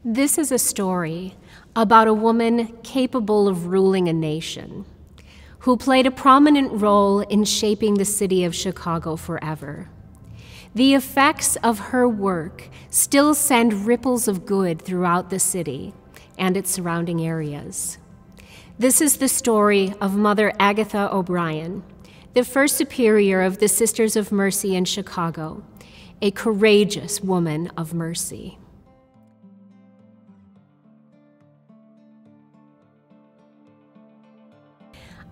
This is a story about a woman capable of ruling a nation, who played a prominent role in shaping the city of Chicago forever. The effects of her work still send ripples of good throughout the city and its surrounding areas. This is the story of Mother Agatha O'Brien, the first superior of the Sisters of Mercy in Chicago, a courageous woman of mercy.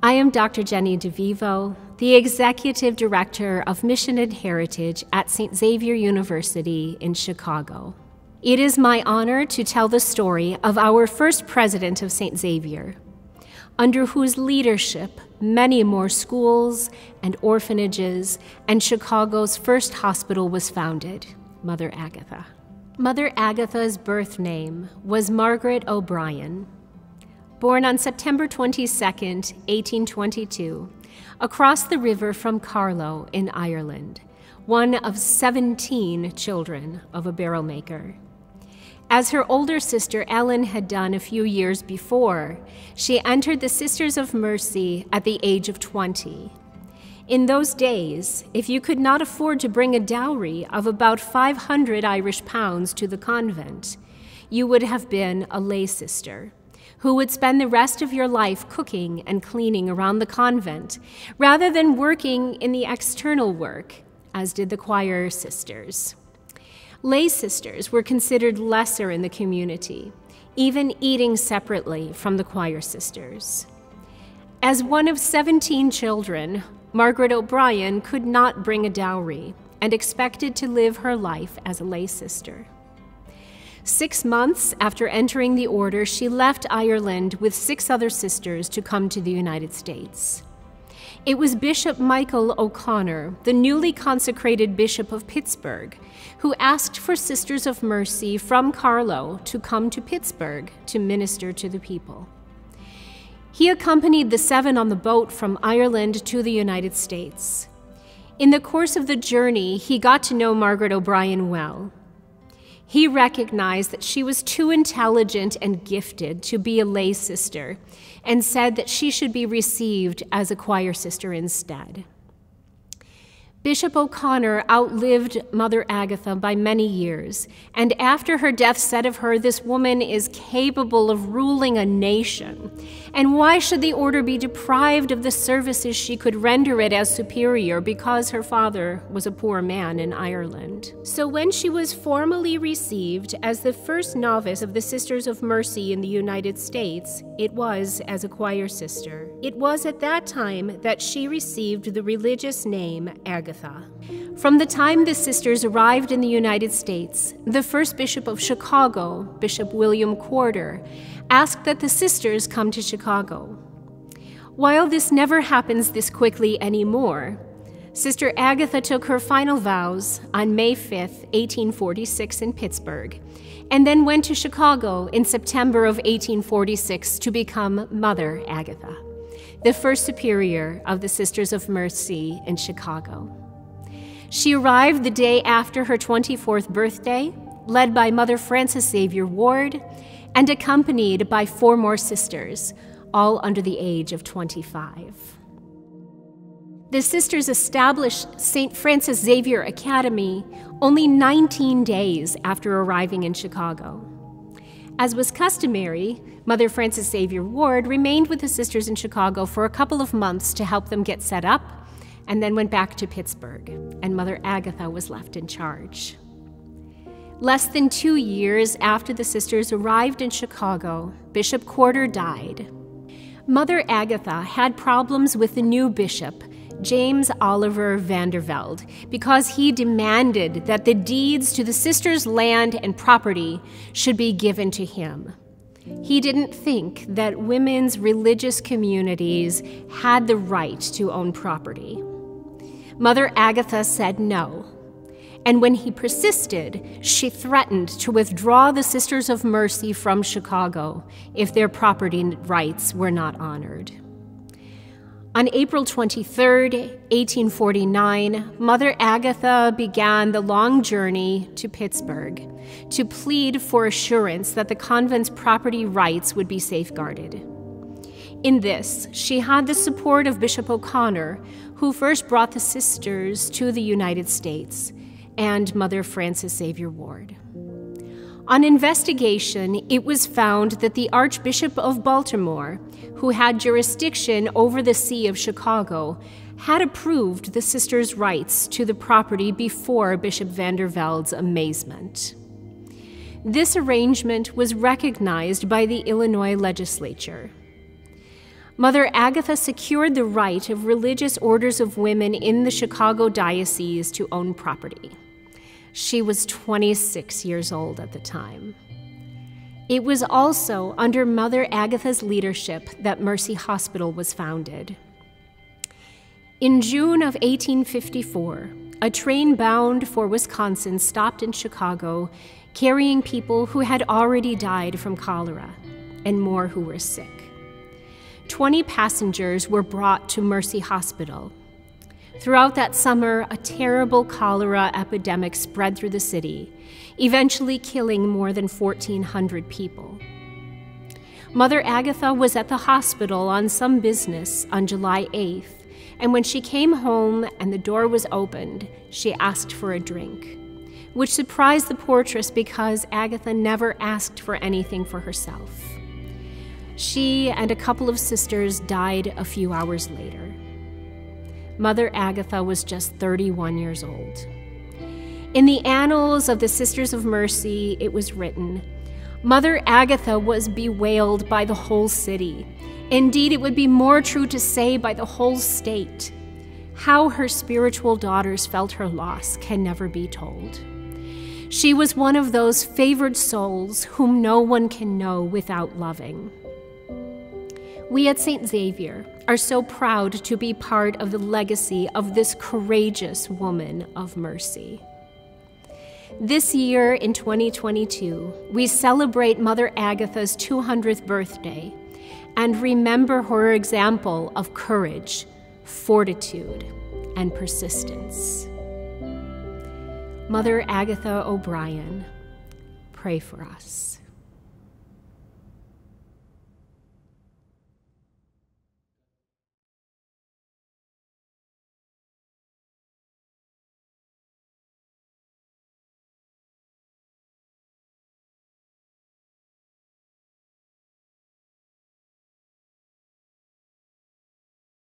I am Dr. Jenny DeVivo, the Executive Director of Mission and Heritage at Xavier University in Chicago. It is my honor to tell the story of our first president of St. Xavier, under whose leadership many more schools and orphanages and Chicago's first hospital was founded, Mother Agatha. Mother Agatha's birth name was Margaret O'Brien. Born on September 22, 1822, across the river from Carlow in Ireland, one of 17 children of a barrel maker. As her older sister Ellen had done a few years before, she entered the Sisters of Mercy at the age of 20. In those days, if you could not afford to bring a dowry of about 500 Irish pounds to the convent, you would have been a lay sister, who would spend the rest of your life cooking and cleaning around the convent, rather than working in the external work, as did the choir sisters. Lay sisters were considered lesser in the community, even eating separately from the choir sisters. As one of 17 children, Margaret O'Brien could not bring a dowry and expected to live her life as a lay sister. 6 months after entering the order, she left Ireland with 6 other sisters to come to the United States. It was Bishop Michael O'Connor, the newly consecrated Bishop of Pittsburgh, who asked for Sisters of Mercy from Carlow to come to Pittsburgh to minister to the people. He accompanied the 7 on the boat from Ireland to the United States. In the course of the journey, he got to know Margaret O'Brien well. He recognized that she was too intelligent and gifted to be a lay sister and said that she should be received as a choir sister instead. Bishop O'Connor outlived Mother Agatha by many years, and after her death said of her, "This woman is capable of ruling a nation, and why should the order be deprived of the services she could render it as superior because her father was a poor man in Ireland?" So when she was formally received as the first novice of the Sisters of Mercy in the United States, it was as a choir sister. It was at that time that she received the religious name Agatha. From the time the sisters arrived in the United States, the first Bishop of Chicago, Bishop William Quarter, asked that the sisters come to Chicago. While this never happens this quickly anymore, Sister Agatha took her final vows on May 5, 1846 in Pittsburgh, and then went to Chicago in September of 1846 to become Mother Agatha, the first superior of the Sisters of Mercy in Chicago. She arrived the day after her 24th birthday, led by Mother Frances Xavier Ward, and accompanied by 4 more sisters, all under the age of 25. The sisters established St. Frances Xavier Academy only 19 days after arriving in Chicago. As was customary, Mother Frances Xavier Ward remained with the sisters in Chicago for a couple of months to help them get set up, and then went back to Pittsburgh, and Mother Agatha was left in charge. Less than 2 years after the sisters arrived in Chicago, Bishop Quarter died. Mother Agatha had problems with the new bishop, James Oliver Vandervelde, because he demanded that the deeds to the sisters' land and property should be given to him. He didn't think that women's religious communities had the right to own property. Mother Agatha said no, and when he persisted, she threatened to withdraw the Sisters of Mercy from Chicago if their property rights were not honored. On April 23, 1849, Mother Agatha began the long journey to Pittsburgh to plead for assurance that the convent's property rights would be safeguarded. In this, she had the support of Bishop O'Connor, who first brought the sisters to the United States, and Mother Frances Xavier Ward. On investigation, it was found that the Archbishop of Baltimore, who had jurisdiction over the See of Chicago, had approved the sisters' rights to the property before Bishop Vanderveld's amazement. This arrangement was recognized by the Illinois legislature. Mother Agatha secured the right of religious orders of women in the Chicago diocese to own property. She was 26 years old at the time. It was also under Mother Agatha's leadership that Mercy Hospital was founded. In June of 1854, a train bound for Wisconsin stopped in Chicago, carrying people who had already died from cholera and more who were sick. 20 passengers were brought to Mercy Hospital. Throughout that summer, a terrible cholera epidemic spread through the city, eventually killing more than 1,400 people. Mother Agatha was at the hospital on some business on July 8th, and when she came home and the door was opened, she asked for a drink, which surprised the portress because Agatha never asked for anything for herself. She and a couple of sisters died a few hours later. Mother Agatha was just 31 years old. In the annals of the Sisters of Mercy, it was written, Mother Agatha was bewailed by the whole city. Indeed, it would be more true to say by the whole state. How her spiritual daughters felt her loss can never be told. She was one of those favored souls whom no one can know without loving. We at St. Xavier are so proud to be part of the legacy of this courageous woman of mercy. This year, in 2022, we celebrate Mother Agatha's 200th birthday and remember her example of courage, fortitude, and persistence. Mother Agatha O'Brien, pray for us.